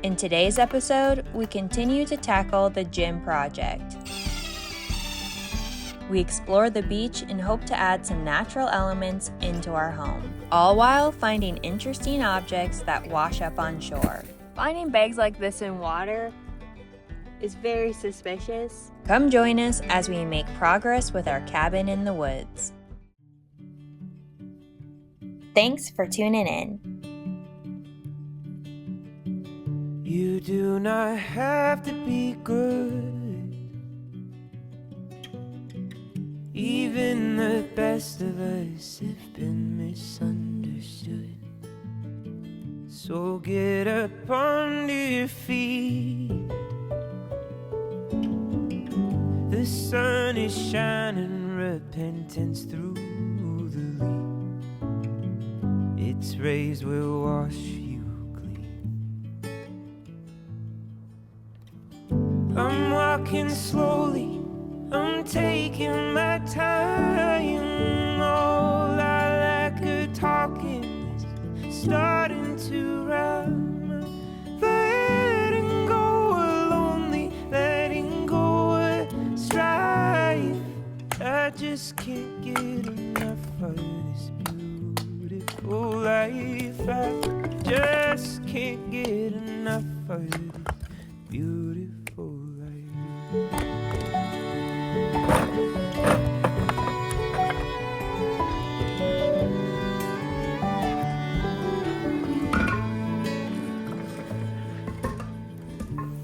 In today's episode, we continue to tackle the gym project. We explore the beach and hope to add some natural elements into our home, all while finding interesting objects that wash up on shore. Finding bags like this in water is very suspicious. Come join us as we make progress with our cabin in the woods. Thanks for tuning in. You do not have to be good. Even the best of us have been misunderstood. So get up onto your feet. The sun is shining, repentance through the leaf. Its rays will wash you clean. I'm walking slowly, I'm taking my time. All I like are talking is starting to rhyme. Letting go of lonely, letting go of strife. I just can't get enough of this beautiful life. I just can't get enough of this beautiful life.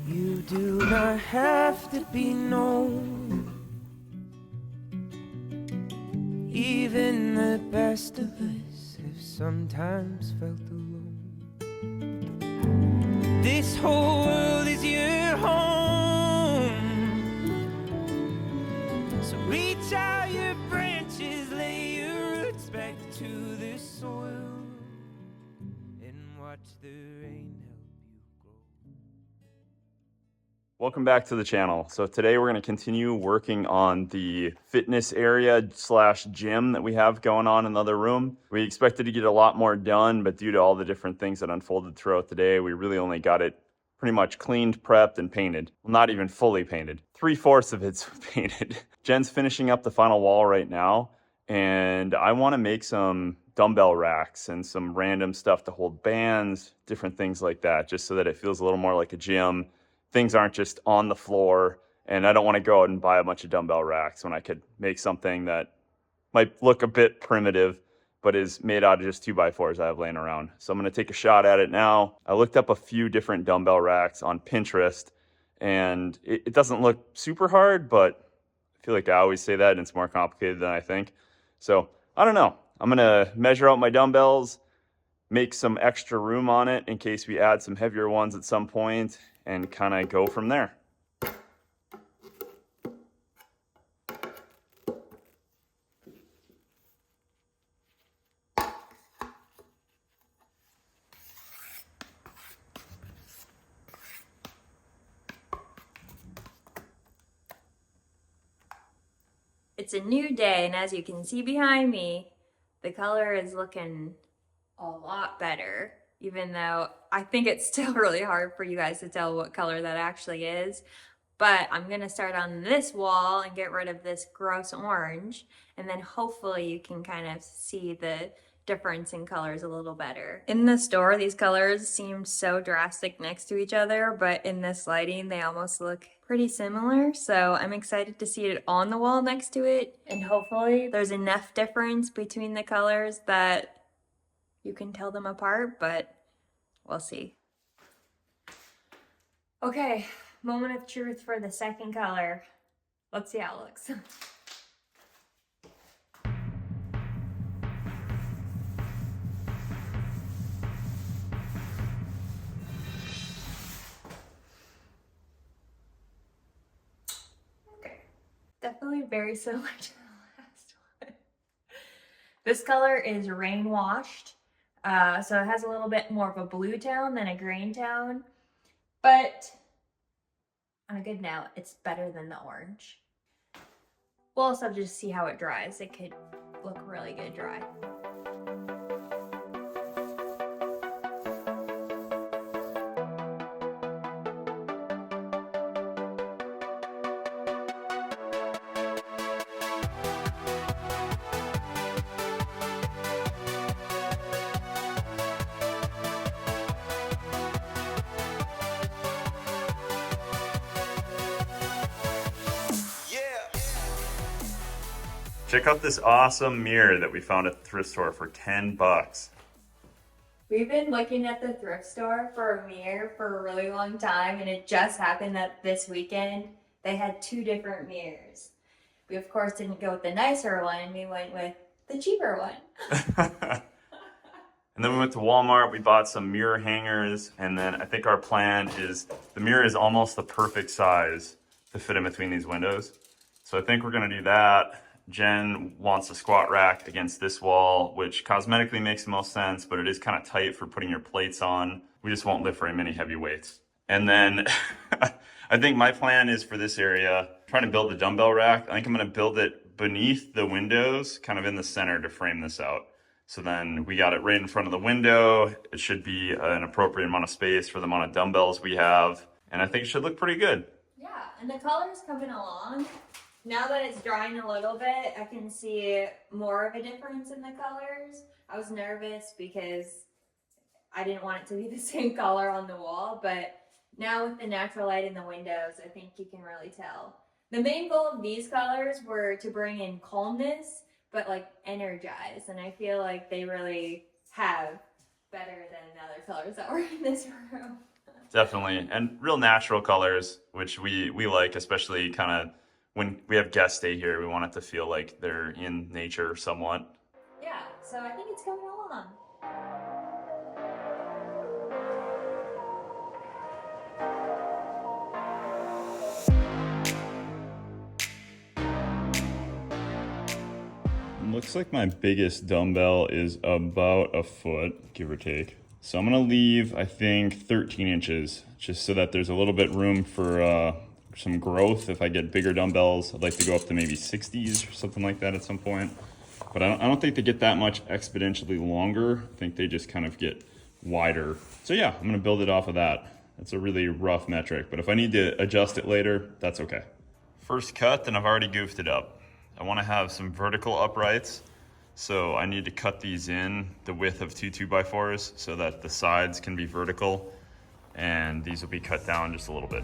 You do not have to be known. Even the best of us have sometimes felt alone. This whole world is your home. So reach out your branches, lay your roots back to the soil, and watch the rain help you grow. Welcome back to the channel. So today we're going to continue working on the fitness area / gym that we have going on in the other room. We expected to get a lot more done, but due to all the different things that unfolded throughout the day, we really only got it pretty much cleaned, prepped, and painted. Well, not even fully painted. 3/4 of it's painted. Jen's finishing up the final wall right now, and I want to make some dumbbell racks and some random stuff to hold bands, different things like that, just so that it feels a little more like a gym. Things aren't just on the floor, and I don't want to go out and buy a bunch of dumbbell racks when I could make something that might look a bit primitive, but is made out of just 2x4s I have laying around. So I'm going to take a shot at it now. I looked up a few different dumbbell racks on Pinterest, and it doesn't look super hard, but I feel like I always say that, and it's more complicated than I think. So I don't know. I'm going to measure out my dumbbells, make some extra room on it in case we add some heavier ones at some point, and kind of go from there. It's a new day, and as you can see behind me, the color is looking a lot better, even though I think it's still really hard for you guys to tell what color that actually is. But I'm gonna start on this wall and get rid of this gross orange, and then hopefully you can kind of see the difference in colors a little better. In the store, these colors seem so drastic next to each other, but in this lighting, they almost look pretty similar. So I'm excited to see it on the wall next to it, and hopefully there's enough difference between the colors that you can tell them apart, but we'll see. Okay, moment of truth for the second color. Let's see how it looks. Okay, definitely very similar to the last one. This color is rain washed. So it has a little bit more of a blue tone than a green tone, but on a good note, it's better than the orange. We'll also have to just see how it dries. It could look really good dry. Check out this awesome mirror that we found at the thrift store for 10 bucks. We've been looking at the thrift store for a mirror for a really long time, and it just happened that this weekend they had 2 different mirrors. We, of course, didn't go with the nicer one. We went with the cheaper one. And then we went to Walmart, we bought some mirror hangers, and then I think our plan is, the mirror is almost the perfect size to fit in between these windows. So I think we're gonna do that. Jen wants a squat rack against this wall, which cosmetically makes the most sense, but it is kind of tight for putting your plates on. We just won't lift very many heavy weights. And then I think my plan is for this area, trying to build the dumbbell rack. I think I'm gonna build it beneath the windows, kind of in the center to frame this out. So then we got it right in front of the window. It should be an appropriate amount of space for the amount of dumbbells we have. And I think it should look pretty good. Yeah, and the color's coming along. Now that it's drying a little bit, I can see more of a difference in the colors. I was nervous because I didn't want it to be the same color on the wall, but now with the natural light in the windows, I think you can really tell. The main goal of these colors were to bring in calmness, but like energize, and I feel like they really have better than the other colors that were in this room. Definitely, and real natural colors, which we like, especially kind of when we have guests stay here. We want it to feel like they're in nature somewhat. Yeah, so I think it's coming along. Looks like my biggest dumbbell is about a foot, give or take. So I'm gonna leave, I think, 13 inches, just so that there's a little bit room for some growth. If I get bigger dumbbells, I'd like to go up to maybe 60s or something like that at some point. But I don't think they get that much exponentially longer. I think they just kind of get wider. So yeah, I'm gonna build it off of that. That's a really rough metric, but if I need to adjust it later, that's okay. First cut, and I've already goofed it up. I want to have some vertical uprights, so I need to cut these in the width of 2 2x4s so that the sides can be vertical, and these will be cut down just a little bit.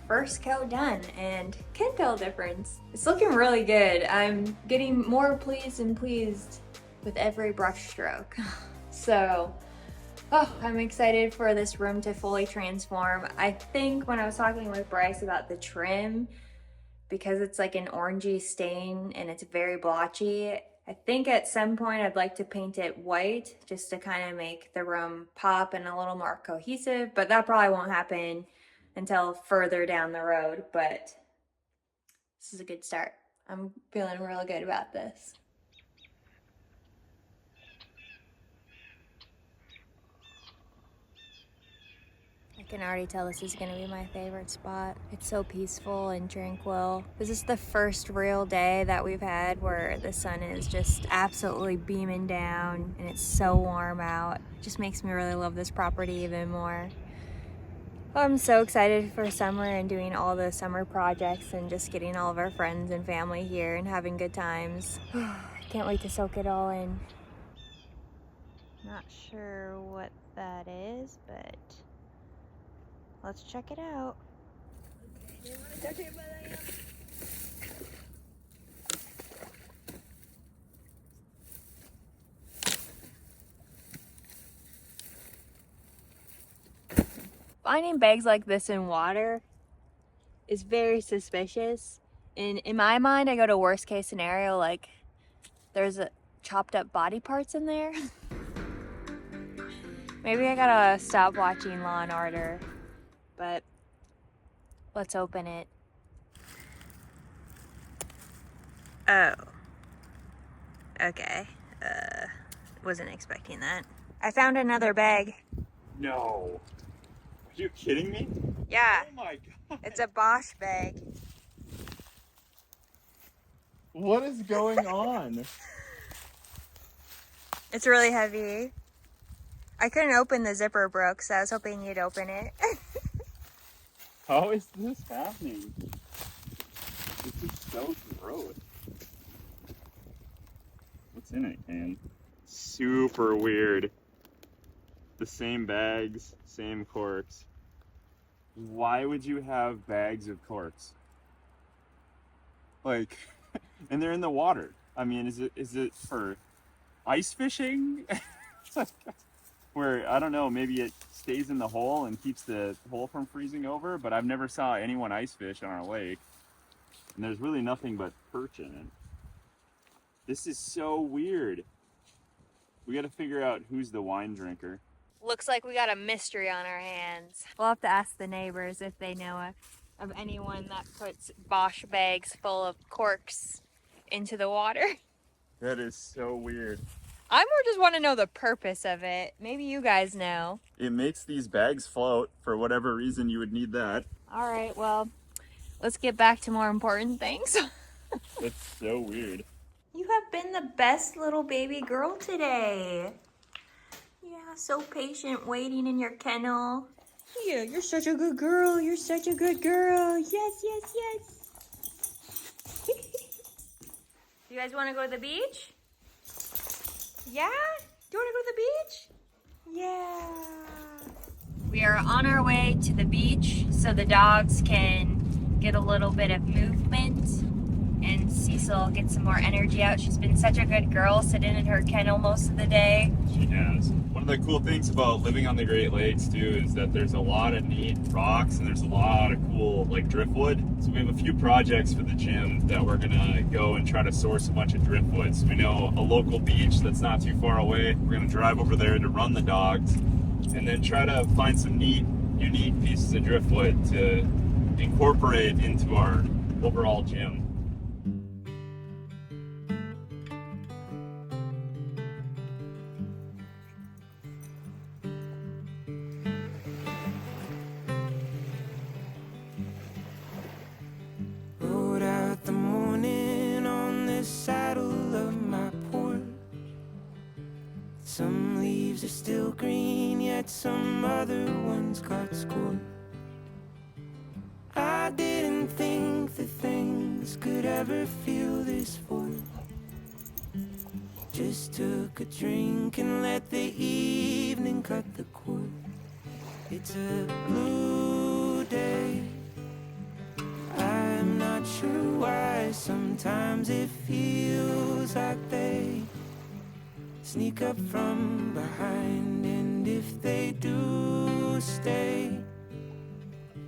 First coat done, and can tell a difference. It's looking really good. I'm getting more pleased and pleased with every brush stroke. So, I'm excited for this room to fully transform. I think when I was talking with Bryce about the trim, because it's like an orangey stain and it's very blotchy, I think at some point I'd like to paint it white just to kind of make the room pop and a little more cohesive, but that probably won't happen until further down the road, but this is a good start. I'm feeling real good about this. I can already tell this is gonna be my favorite spot. It's so peaceful and tranquil. This is the first real day that we've had where the sun is just absolutely beaming down and it's so warm out. It just makes me really love this property even more. I'm so excited for summer and doing all the summer projects and just getting all of our friends and family here and having good times. I can't wait to soak it all in. Not sure what that is, but let's check it out. Finding bags like this in water is very suspicious. And in my mind, I go to worst case scenario, like there's chopped up body parts in there. Maybe I gotta stop watching Law and Order, but Let's open it. Oh. Okay. Wasn't expecting that. I found another bag. No. Are you kidding me? Yeah. Oh my god. It's a Bosch bag. What is going on? It's really heavy. I couldn't open the zipper broke, so I was hoping you'd open it. How is this happening? This is so gross. What's in it, man? Super weird. The same bags, same corks. Why would you have bags of corks? Like, and they're in the water. I mean, is it for ice fishing? Where, I don't know, maybe it stays in the hole and keeps the hole from freezing over, but I've never saw anyone ice fish on our lake. And there's really nothing but perch in it. This is so weird. We gotta figure out who's the wine drinker. Looks like we got a mystery on our hands. We'll have to ask the neighbors if they know of anyone that puts Bosch bags full of corks into the water. That is so weird. I more just want to know the purpose of it. Maybe you guys know. It makes these bags float. For whatever reason, you would need that. All right, well, let's get back to more important things. That's so weird. You have been the best little baby girl today. Yeah, so patient waiting in your kennel. Yeah, you're such a good girl. You're such a good girl. Yes, yes, yes. You guys want to go to the beach? Yeah? Do you want to go to the beach? Yeah. We are on our way to the beach so the dogs can get a little bit of movement and Cecil get some more energy out. She's been such a good girl sitting in her kennel most of the day. She has. One of the cool things about living on the Great Lakes too is that there's a lot of neat rocks and there's a lot of cool like driftwood. So we have a few projects for the gym that we're gonna go and try to source a bunch of driftwood. So we know a local beach that's not too far away. We're gonna drive over there to run the dogs and then try to find some neat, unique pieces of driftwood to incorporate into our overall gym. Rode out the morning on the saddle of my porch. Some leaves are still green, yet some other ones got scorched. I didn't think that things could ever feel this forced. Just took a drink and let the evening cut the cord. It's a blue day. I'm not sure why sometimes it feels like they sneak up from behind, and if they do stay,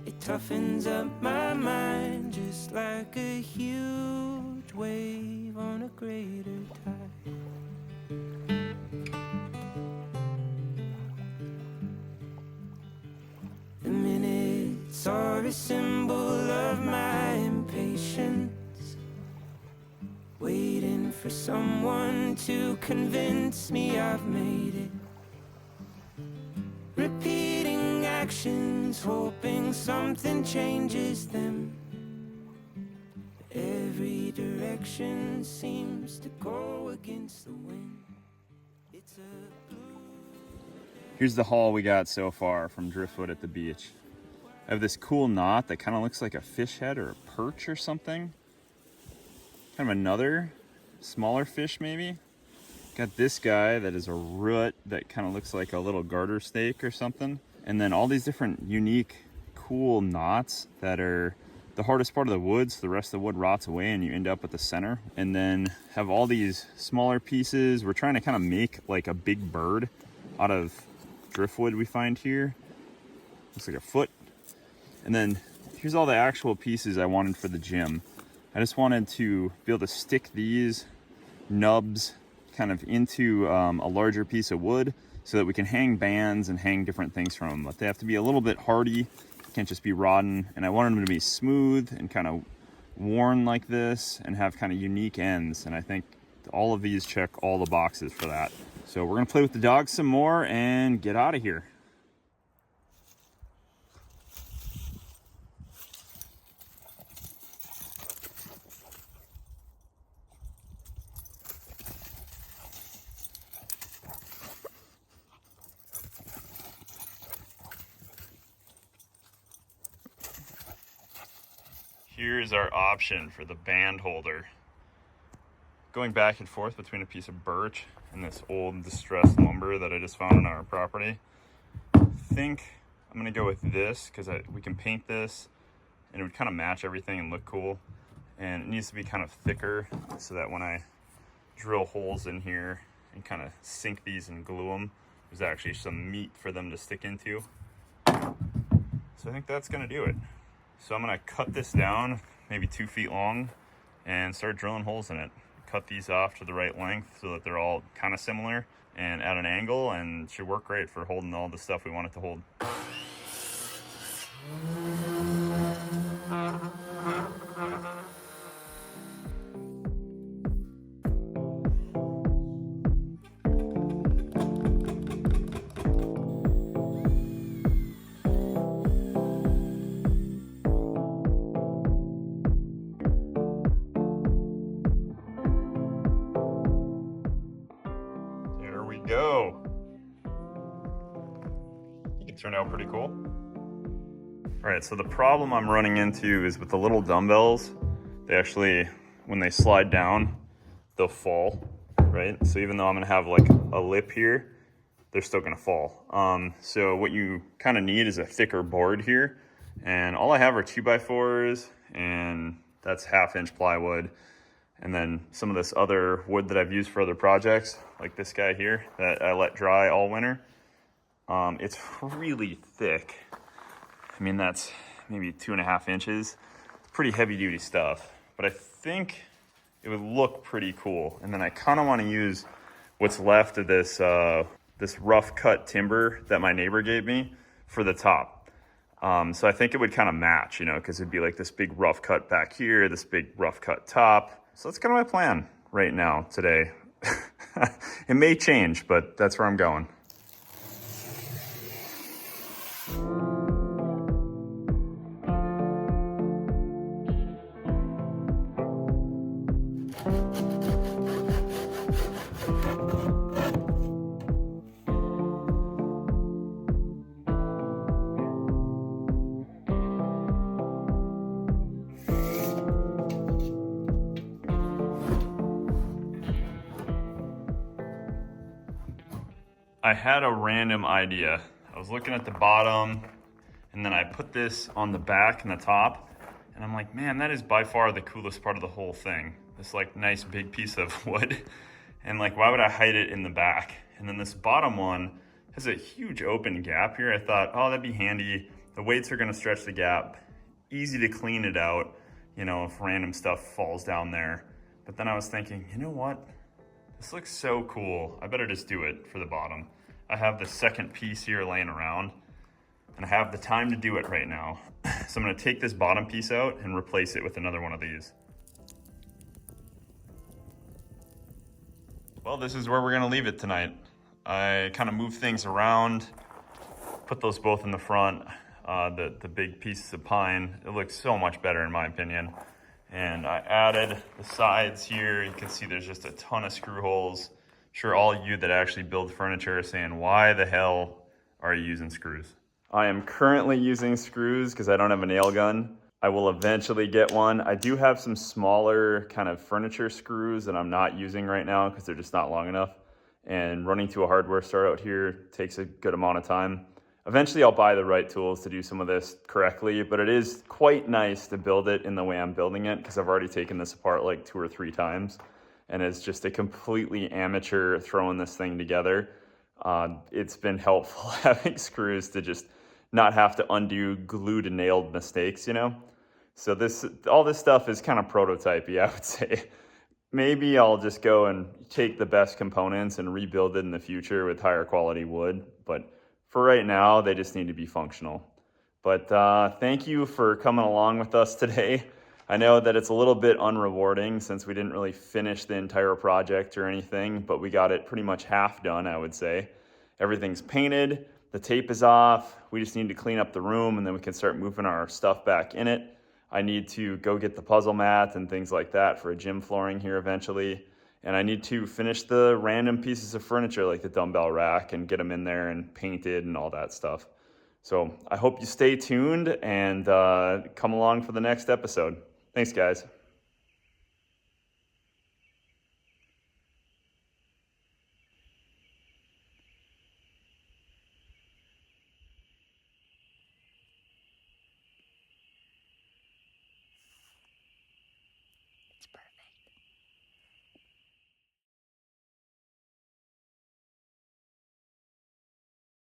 it toughens up my mind just like a huge wave on a greater tide. The minutes are a symbol of my impatience, waiting for someone to convince me I've made it. Repeating actions, hoping something changes them. Every direction seems to go against the wind. It's a blue. Here's the haul we got so far from driftwood at the beach. I have this cool knot that kind of looks like a fish head or a perch or something. Kind of another smaller fish maybe. Got this guy that is a root that kind of looks like a little garter snake or something. And then all these different unique, cool knots that are the hardest part of the wood, so the rest of the wood rots away and you end up at the center. And then have all these smaller pieces. We're trying to kind of make like a big bird out of driftwood we find here. Looks like a foot. And then here's all the actual pieces I wanted for the gym. I just wanted to be able to stick these nubs kind of into a larger piece of wood so that we can hang bands and hang different things from them. But they have to be a little bit hardy Can't just be rotten. And I wanted them to be smooth and kind of worn like this and have kind of unique ends. And I think all of these check all the boxes for that. So we're gonna play with the dogs some more and get out of here. Here's our option for the band holder. Going back and forth between a piece of birch and this old distressed lumber that I just found on our property. I think I'm gonna go with this because we can paint this and it would kind of match everything and look cool. And it needs to be kind of thicker so that when I drill holes in here and kind of sink these and glue them, there's actually some meat for them to stick into. So I think that's gonna do it. So I'm gonna cut this down, maybe 2 feet long, and start drilling holes in it. Cut these off to the right length so that they're all kind of similar and at an angle, and should work great for holding all the stuff we want it to hold. Go. It turned out pretty cool. All right, so the problem I'm running into is with the little dumbbells. They actually, when they slide down, they'll fall, right? So even though I'm gonna have like a lip here, they're still gonna fall. So what you kind of need is a thicker board here. And all I have are 2x4s, and that's 1/2-inch plywood. And then some of this other wood that I've used for other projects, like this guy here that I let dry all winter. It's really thick. I mean, that's maybe 2.5 inches. It's pretty heavy duty stuff, but I think it would look pretty cool. And then I kind of want to use what's left of this, this rough cut timber that my neighbor gave me for the top. So I think it would kind of match, you know, because it'd be like this big rough cut back here, this big rough cut top. So that's kind of my plan right now, today. It may change, but that's where I'm going. I had a random idea. I was looking at the bottom, and then I put this on the back and the top, and I'm like, man, that is by far the coolest part of the whole thing. This like nice big piece of wood. And like, why would I hide it in the back? And then this bottom one has a huge open gap here. I thought, oh, that'd be handy. The weights are gonna stretch the gap. Easy to clean it out, you know, if random stuff falls down there. But then I was thinking, you know what? This looks so cool. I better just do it for the bottom. I have the second piece here laying around, and I have the time to do it right now. So I'm gonna take this bottom piece out and replace it with another one of these. Well, this is where we're gonna leave it tonight. I kind of moved things around, put those both in the front, the big pieces of pine. It looks so much better in my opinion. And I added the sides here. You can see there's just a ton of screw holes. I'm sure all you that actually build furniture are saying, why the hell are you using screws? I am currently using screws because I don't have a nail gun. I will eventually get one. I do have some smaller kind of furniture screws that I'm not using right now because they're just not long enough. And running to a hardware store out here takes a good amount of time. Eventually I'll buy the right tools to do some of this correctly, but it is quite nice to build it in the way I'm building it because I've already taken this apart like 2 or 3 times, and it's just a completely amateur throwing this thing together. It's been helpful having screws to just not have to undo glued and nailed mistakes, you know? So all this stuff is kind of prototypey, I would say. Maybe I'll just go and take the best components and rebuild it in the future with higher quality wood, but for right now, they just need to be functional. But thank you for coming along with us today. I know that it's a little bit unrewarding since we didn't really finish the entire project or anything, but we got it pretty much half done, I would say. Everything's painted, the tape is off, we just need to clean up the room and then we can start moving our stuff back in it. I need to go get the puzzle mat and things like that for a gym flooring here eventually. And I need to finish the random pieces of furniture like the dumbbell rack and get them in there and painted and all that stuff. So I hope you stay tuned and come along for the next episode. Thanks, guys.